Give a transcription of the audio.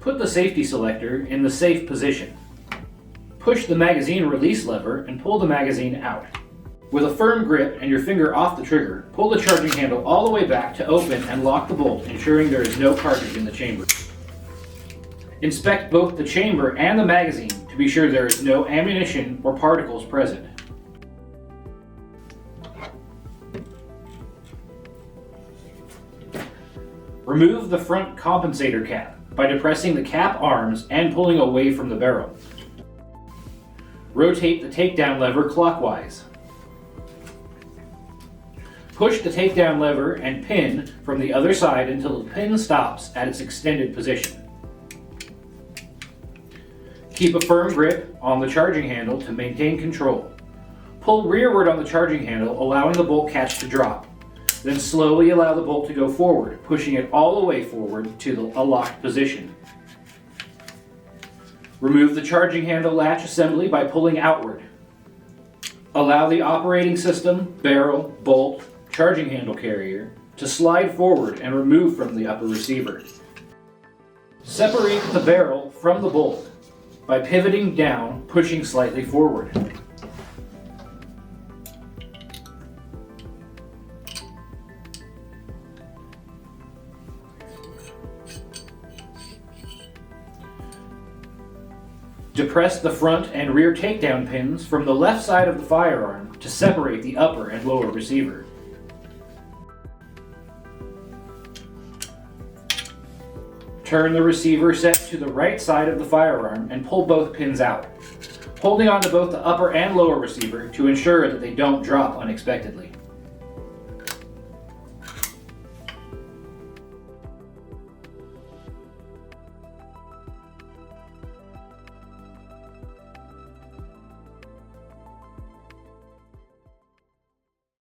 Put the safety selector in the safe position. Push the magazine release lever and pull the magazine out. With a firm grip and your finger off the trigger, pull the charging handle all the way back to open and lock the bolt, ensuring there is no cartridge in the chamber. Inspect both the chamber and the magazine to be sure there is no ammunition or particles present. Remove the front compensator cap by depressing the cap arms and pulling away from the barrel. Rotate the takedown lever clockwise. Push the takedown lever and pin from the other side until the pin stops at its extended position. Keep a firm grip on the charging handle to maintain control. Pull rearward on the charging handle, allowing the bolt catch to drop. Then slowly allow the bolt to go forward, pushing it all the way forward to a locked position. Remove the charging handle latch assembly by pulling outward. Allow the operating system, barrel, bolt, charging handle carrier to slide forward and remove from the upper receiver. Separate the barrel from the bolt by pivoting down, pushing slightly forward. Depress the front and rear takedown pins from the left side of the firearm to separate the upper and lower receiver. Turn the receiver set to the right side of the firearm and pull both pins out, holding on to both the upper and lower receiver to ensure that they don't drop unexpectedly.